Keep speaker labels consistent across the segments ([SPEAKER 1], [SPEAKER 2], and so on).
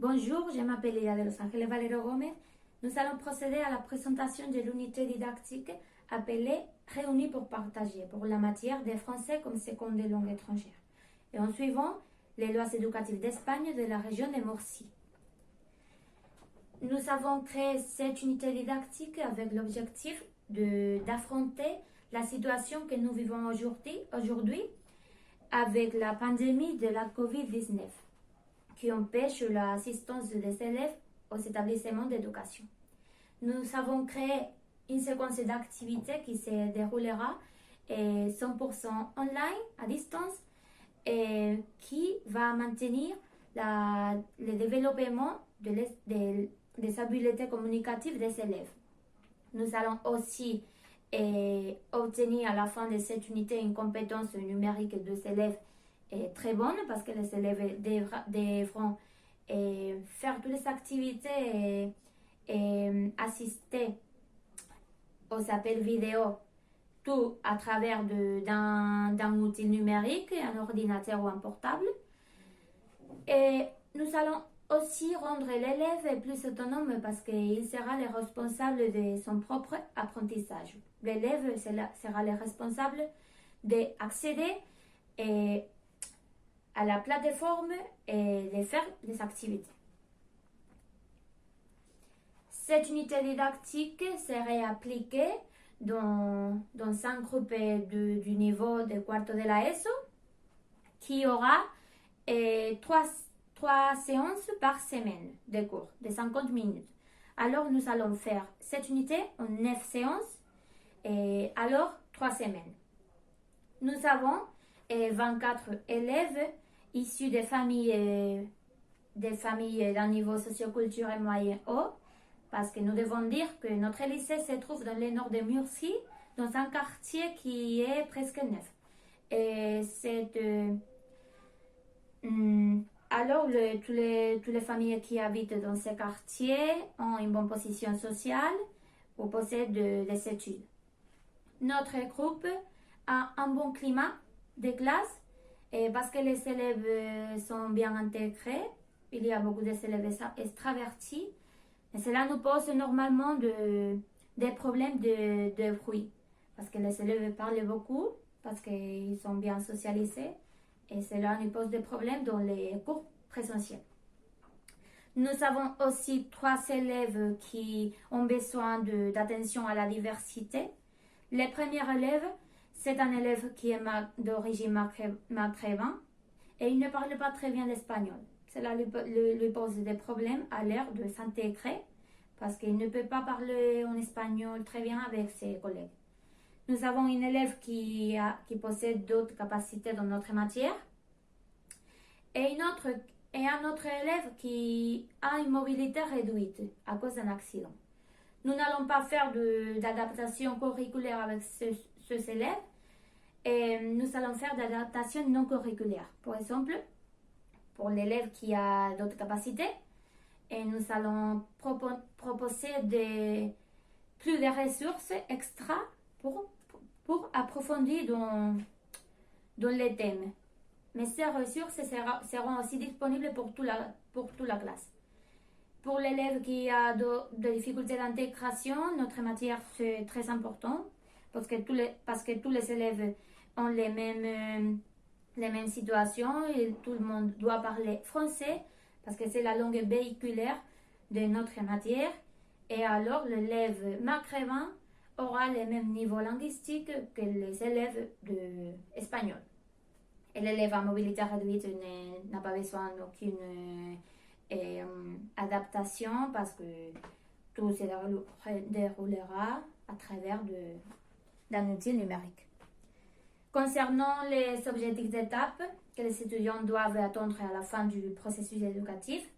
[SPEAKER 1] Bonjour, je m'appelle Ida de Los Ángeles Valero Gómez. Nous allons procéder à la présentation de l'unité didactique appelée Réunis pour partager pour la matière de français comme seconde langue étrangère. Et en suivant les lois éducatives d'Espagne de la région de Murcie. Nous avons créé cette unité didactique avec l'objectif d'affronter la situation que nous vivons aujourd'hui avec la pandémie de la COVID-19 qui empêche l'assistance des élèves aux établissements d'éducation. Nous avons créé une séquence d'activités qui se déroulera 100% online, à distance, et qui va maintenir le développement des habiletés communicatives des élèves. Nous allons aussi obtenir à la fin de cette unité une compétence numérique des élèves très bonne parce que les élèves devront faire toutes les activités et assister aux appels vidéo, tout à travers d'un outil numérique, un ordinateur ou un portable. Et nous allons aussi rendre l'élève plus autonome parce qu'il sera le responsable de son propre apprentissage. L'élève sera le responsable d'accéder à la plateforme et de faire des activités. Cette unité didactique serait appliquée dans un groupe du niveau de quarto de la ESO qui aura trois séances par semaine de cours de 50 minutes. Alors nous allons faire cette unité en 9 séances et alors 3 semaines. Nous avons 24 élèves issus des familles d'un niveau socioculturel moyen haut, parce que nous devons dire que notre lycée se trouve dans le nord de Murcie, dans un quartier qui est presque neuf. Et alors, toutes les familles qui habitent dans ce quartier ont une bonne position sociale ou possèdent des études. Notre groupe a un bon climat de classe et parce que les élèves sont bien intégrés. Il y a beaucoup d'élèves extravertis. Et cela nous pose normalement des problèmes de bruit. Parce que les élèves parlent beaucoup, parce qu'ils sont bien socialisés. Et cela nous pose des problèmes dans les cours présentiels. Nous avons aussi 3 élèves qui ont besoin d'attention à la diversité. Le premier élève, c'est un élève qui est d'origine maghrébine et il ne parle pas très bien l'espagnol. Cela lui pose des problèmes à l'heure de s'intégrer parce qu'il ne peut pas parler en espagnol très bien avec ses collègues. Nous avons une élève qui possède d'autres capacités dans notre matière et un autre élève qui a une mobilité réduite à cause d'un accident. Nous n'allons pas faire d'adaptation curriculaire avec ces élèves et nous allons faire d'adaptation non curriculaire. Par exemple, pour l'élève qui a d'autres capacités, et nous allons proposer plus de ressources extra pour approfondir dans les thèmes. Mais ces ressources seront aussi disponibles pour toute la classe. Pour l'élève qui a des difficultés d'intégration, notre matière c'est très important parce que tous les élèves ont les mêmes situations et tout le monde doit parler français parce que c'est la langue véhiculaire de notre matière. Et alors l'élève maghrébin aura le même niveau linguistique que les élèves espagnol. Et l'élève à mobilité réduite n'a pas besoin d'aucune adaptation parce que tout se déroulera à travers d'un outil numérique. Concernant les objectifs d'étape que les étudiants doivent attendre à la fin du processus éducatif,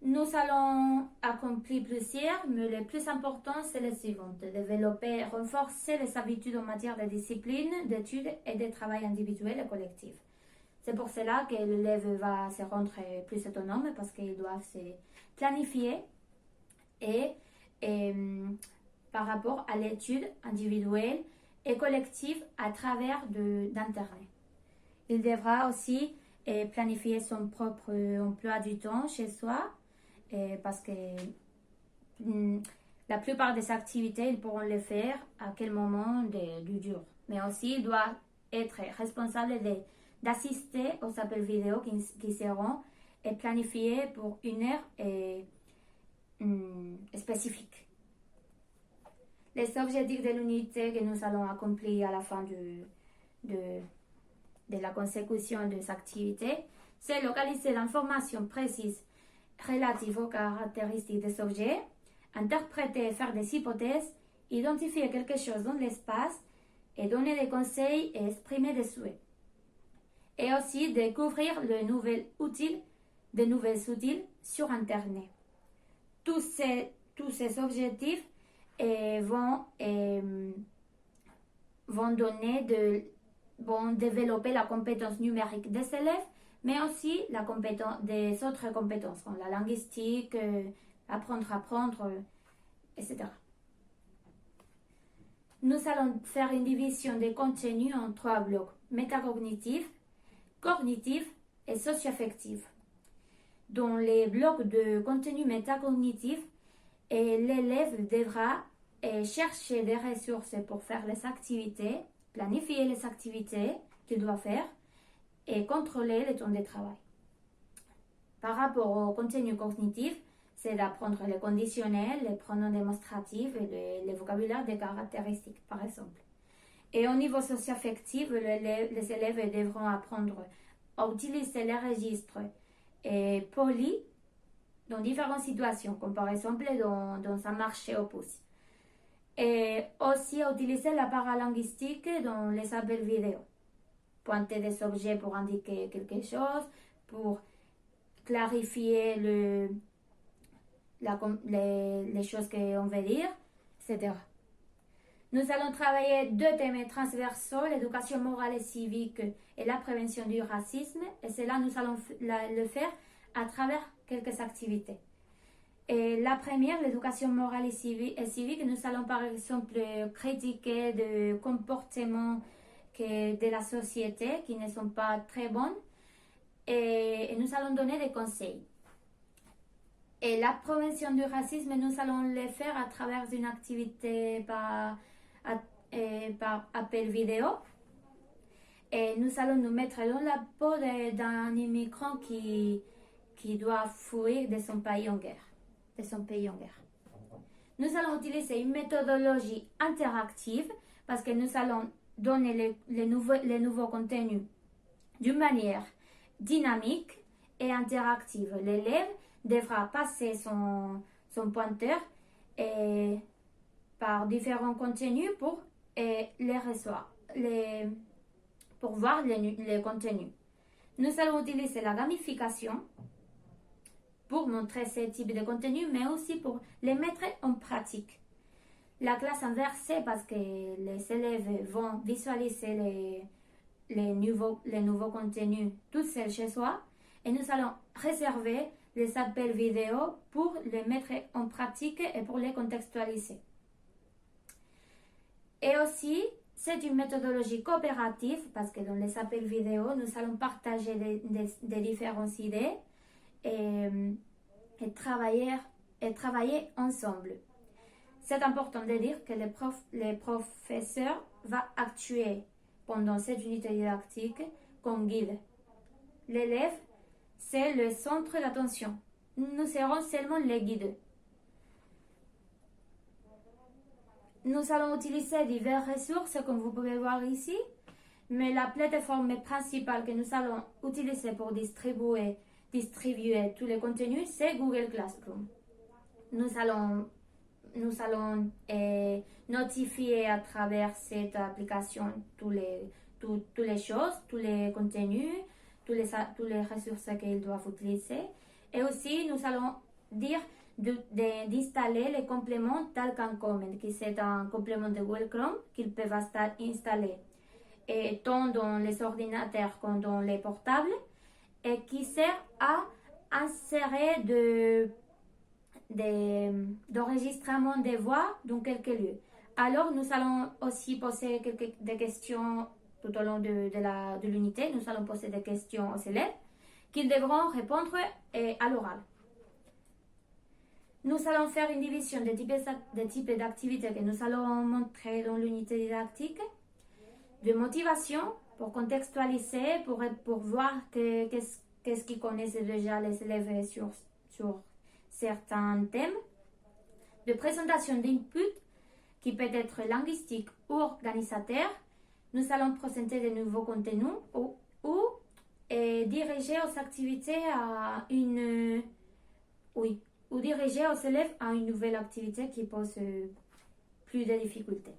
[SPEAKER 1] nous allons accomplir plusieurs, mais le plus important, c'est le suivant: développer et renforcer les habitudes en matière de discipline, d'études et de travail individuel et collectif. C'est pour cela que l'élève va se rendre plus autonome parce qu'il doit se planifier et par rapport à l'étude individuelle et collective à travers d'Internet. Il devra aussi planifier son propre emploi du temps chez soi parce que la plupart des activités, ils pourront les faire à quel moment du jour. Mais aussi, ils doivent être responsables d'assister aux appels vidéo qui seront planifiés pour une heure spécifique. Les objectifs de l'unité que nous allons accomplir à la fin de la consécution des activités, c'est localiser l'information précise relative aux caractéristiques des objets, interpréter et faire des hypothèses, identifier quelque chose dans l'espace et donner des conseils et exprimer des souhaits. Et aussi découvrir de nouvelles outils sur Internet. Tous ces objectifs vont développer la compétence numérique des élèves, mais aussi des autres compétences, comme la linguistique, apprendre, etc. Nous allons faire une division des contenus en 3 blocs: métacognitifs, cognitifs et socio-affectifs. Dans les blocs de contenu métacognitif, l'élève devra chercher des ressources pour faire les activités, planifier les activités qu'il doit faire et contrôler le temps de travail. Par rapport au contenu cognitif, c'est d'apprendre les conditionnels, les pronoms démonstratifs et le vocabulaire des caractéristiques, par exemple. Et au niveau socio-affectif, les élèves devront apprendre à utiliser les registres polis dans différentes situations, comme par exemple dans un marché au pouce. Et aussi à utiliser la paralinguistique dans les appels vidéo. Pointer des objets pour indiquer quelque chose, pour clarifier les choses qu'on veut dire, etc. Nous allons travailler 2 thèmes transversaux, l'éducation morale et civique et la prévention du racisme. Et cela, nous allons le faire à travers quelques activités. Et la première, l'éducation morale et civique, nous allons par exemple critiquer des comportements de la société qui ne sont pas très bons et nous allons donner des conseils. Et la prévention du racisme, nous allons le faire à travers une activité par appel vidéo. Et nous allons nous mettre dans la peau d'un immigrant qui doit fuir de son pays en guerre. Nous allons utiliser une méthodologie interactive parce que nous allons donner les nouveaux contenus d'une manière dynamique et interactive. L'élève devra passer son pointeur par différents contenus pour voir les contenus. Nous allons utiliser la gamification pour montrer ce type de contenu, mais aussi pour les mettre en pratique. La classe inversée, parce que les élèves vont visualiser les nouveaux contenus tout seuls chez soi, et nous allons réserver les appels vidéo pour les mettre en pratique et pour les contextualiser. Et aussi, c'est une méthodologie coopérative parce que dans les appels vidéo, nous allons partager des différentes idées et travailler ensemble. C'est important de dire que les professeurs vont actuer pendant cette unité didactique comme guide. L'élève, c'est le centre d'attention. Nous serons seulement les guides. Nous allons utiliser diverses ressources, comme vous pouvez voir ici, mais la plateforme principale que nous allons utiliser pour distribuer tous les contenus, c'est Google Classroom. Nous allons notifier à travers cette application toutes les choses, tous les contenus, toutes les ressources qu'ils doivent utiliser. Et aussi, nous allons dire d'installer les compléments Talk & Comment, qui c'est un complément de Google Chrome qu'ils peuvent installer tant dans les ordinateurs comme dans les portables et qui sert à insérer d'enregistrement des voix dans quelques lieux. Alors, nous allons aussi poser des questions tout au long de l'unité. Nous allons poser des questions aux élèves qu'ils devront répondre à l'oral. nous allons faire une division des types d'activités que nous allons montrer dans l'unité didactique, de motivation pour contextualiser, pour voir qu'est-ce qu'ils connaissent déjà les élèves sur certains thèmes, de présentation d'input qui peut être linguistique ou organisateur. Nous allons présenter de nouveaux contenus ou diriger aux activités ou diriger aux élèves à une nouvelle activité qui pose plus de difficultés.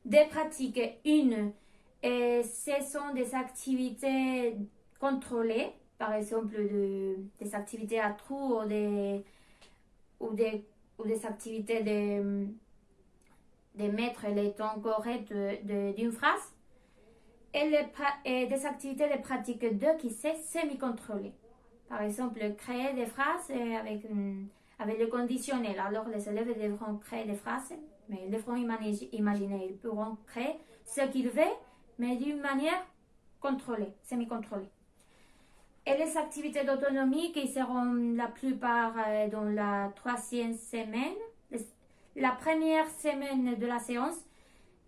[SPEAKER 1] Des pratiques, ce sont des activités contrôlées, par exemple des activités à trous ou des activités de mettre les temps corrects d'une phrase. Et des activités de pratique 2 qui sont semi-contrôlées. Par exemple, créer des phrases avec le conditionnel. Alors, les élèves devront créer des phrases, mais ils devront imaginer. Ils pourront créer ce qu'ils veulent, mais d'une manière contrôlée, semi-contrôlée. Et les activités d'autonomie qui seront la plupart dans la 3e semaine. La première semaine de la séance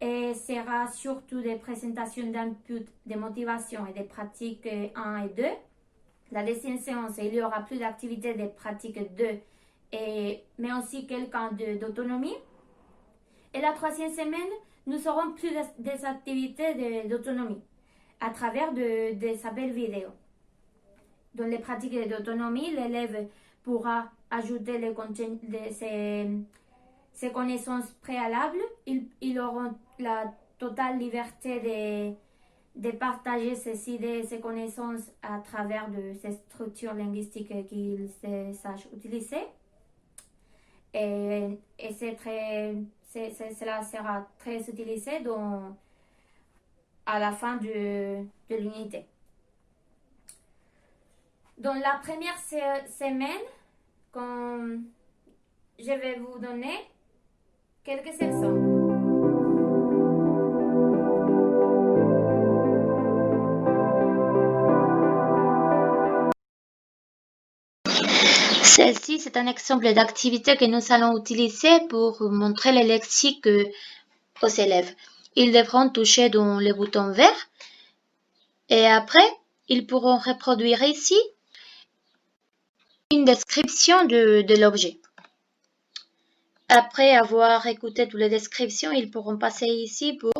[SPEAKER 1] sera surtout des présentations d'input, de motivation et des pratiques 1 et 2. La deuxième séance, il y aura plus d'activités de pratique 2, mais aussi quelques d'autonomie. Et la 3e semaine, nous aurons plus des activités d'autonomie à travers des appels vidéo. Dans les pratiques d'autonomie, l'élève pourra ajouter ses connaissances préalables. Ils auront la totale liberté de partager ses idées, ses connaissances à travers ces structures linguistiques qu'ils sachent utiliser. Et cela sera très utilisé à la fin de l'unité. Dans la première semaine, je vais vous donner quelques exemples. Celle-ci, c'est un exemple d'activité que nous allons utiliser pour montrer le lexique aux élèves. Ils devront toucher dans le bouton vert et après, ils pourront reproduire ici une description de l'objet. Après avoir écouté toutes les descriptions, ils pourront passer ici pour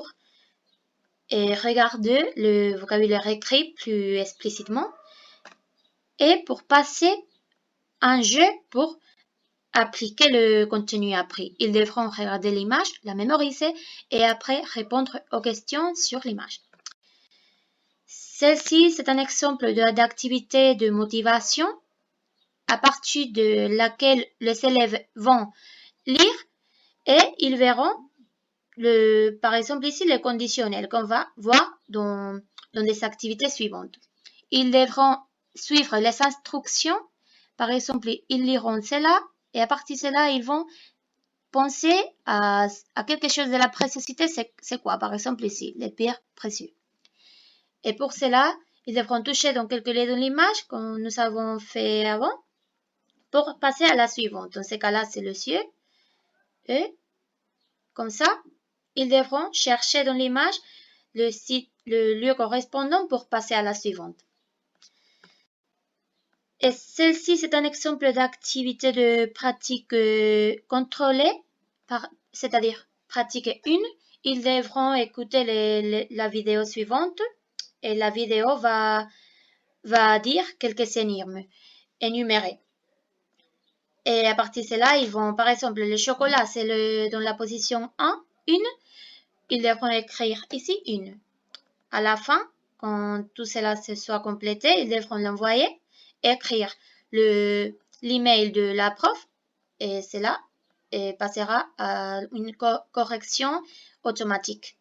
[SPEAKER 1] regarder le vocabulaire écrit plus explicitement et pour passer un jeu pour appliquer le contenu appris. Ils devront regarder l'image, la mémoriser et après répondre aux questions sur l'image. Celle-ci, c'est un exemple d'activité de motivation à partir de laquelle les élèves vont lire et ils verront, par exemple ici, le conditionnel qu'on va voir dans les activités suivantes. Ils devront suivre les instructions. Par exemple, ils liront cela et à partir de cela, ils vont penser à quelque chose de la préciosité. C'est quoi? Par exemple ici, les pierres précieuses. Et pour cela, ils devront toucher dans quelques lettres de l'image comme nous avons fait avant pour passer à la suivante. Dans ce cas-là, c'est le ciel. Et comme ça, ils devront chercher dans l'image le lieu correspondant pour passer à la suivante. Et celle-ci, c'est un exemple d'activité de pratique contrôlée, c'est-à-dire pratique 1. Ils devront écouter la vidéo suivante et la vidéo va dire quelques énumérés. Et à partir de cela, ils vont, par exemple, le chocolat, c'est dans la position 1, 1. Ils devront écrire ici 1. À la fin, quand tout cela se soit complété, ils devront l'envoyer, écrire l'email de la prof et cela passera à une correction automatique.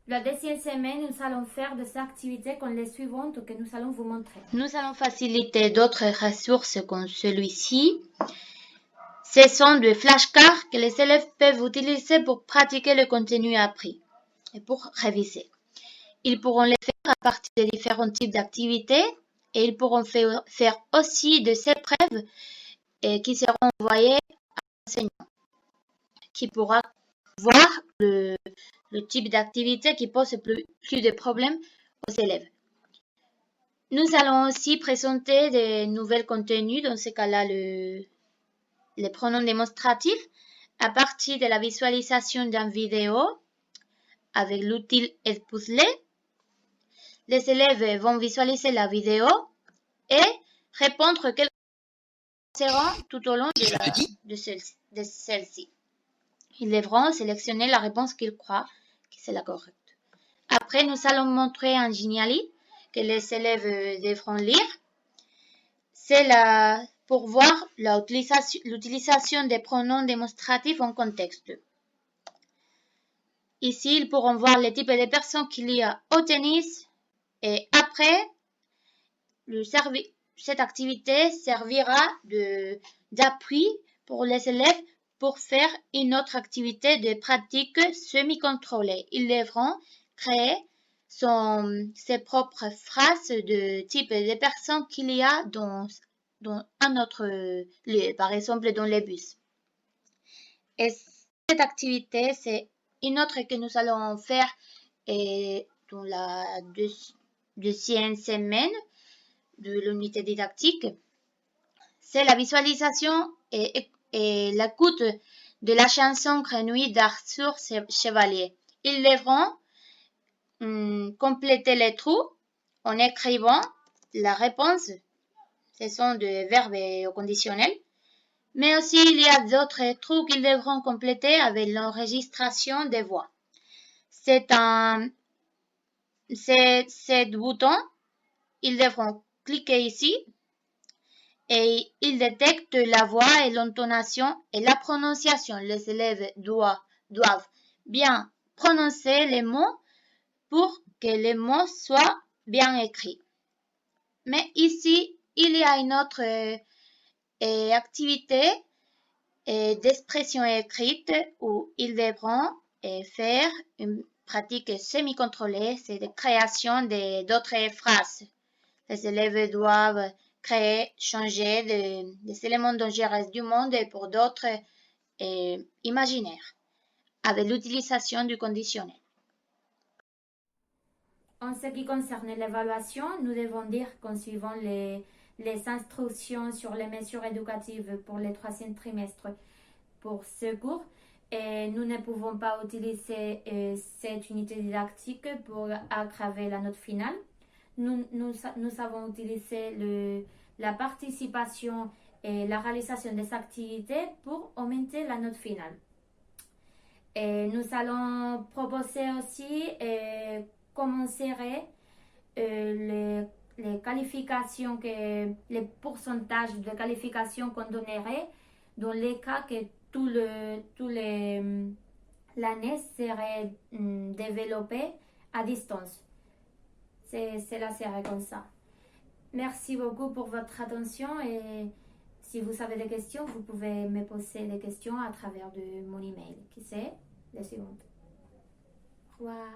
[SPEAKER 1] La deuxième semaine, nous allons faire des activités comme les suivantes que nous allons vous montrer. Nous allons faciliter d'autres ressources comme celui-ci. Ce sont des flashcards que les élèves peuvent utiliser pour pratiquer le contenu appris et pour réviser. Ils pourront les faire à partir de différents types d'activités et ils pourront faire aussi des épreuves qui seront envoyées à l'enseignant, qui pourra voir le type d'activité qui pose plus de problèmes aux élèves. Nous allons aussi présenter de nouveaux contenus, dans ce cas-là, les pronoms démonstratifs, à partir de la visualisation d'une vidéo avec l'outil Edpuzzle. Les élèves vont visualiser la vidéo et répondre quelques questions tout au long de celle-ci. Ils devront sélectionner la réponse qu'ils croient que c'est la correcte. Après, nous allons montrer un Geniali que les élèves devront lire. C'est pour voir l'utilisation des pronoms démonstratifs en contexte. Ici, ils pourront voir les types de personnes qu'il y a au tennis. Et après, cette activité servira d'appui pour les élèves pour faire une autre activité de pratique semi-contrôlée. Ils devront créer ses propres phrases de type de personnes qu'il y a dans un autre lieu, par exemple dans les bus. Et cette activité, c'est une autre que nous allons faire dans la deuxième semaine de l'unité didactique. C'est la visualisation et l'écoute de la chanson Grenouille d'Arthur Chevalier. Ils devront compléter les trous en écrivant la réponse. Ce sont des verbes au conditionnel. Mais aussi, il y a d'autres trous qu'ils devront compléter avec l'enregistration des voix. C'est bouton. Ils devront cliquer ici et ils détectent la voix et l'intonation et la prononciation. Les élèves doivent bien prononcer les mots pour que les mots soient bien écrits. Mais ici, il y a une autre activité d'expression écrite où ils devront faire une pratique semi-contrôlée, c'est la création d'autres phrases. Les élèves doivent créer, changer des éléments dangereux du monde pour d'autres imaginaires, avec l'utilisation du conditionnel. En ce qui concerne l'évaluation, nous devons dire qu'en suivant les instructions sur les mesures éducatives pour le troisième trimestre pour ce cours, nous ne pouvons pas utiliser cette unité didactique pour aggraver la note finale. Nous avons utilisé la participation et la réalisation des activités pour augmenter la note finale. Et nous allons proposer aussi comment seraient les qualifications, les pourcentages de qualifications qu'on donnerait dans les cas que l'année serait développée à distance. Cela serait comme ça. Merci beaucoup pour votre attention et si vous avez des questions, vous pouvez me poser des questions à travers de mon email qui c'est le suivant. Au revoir.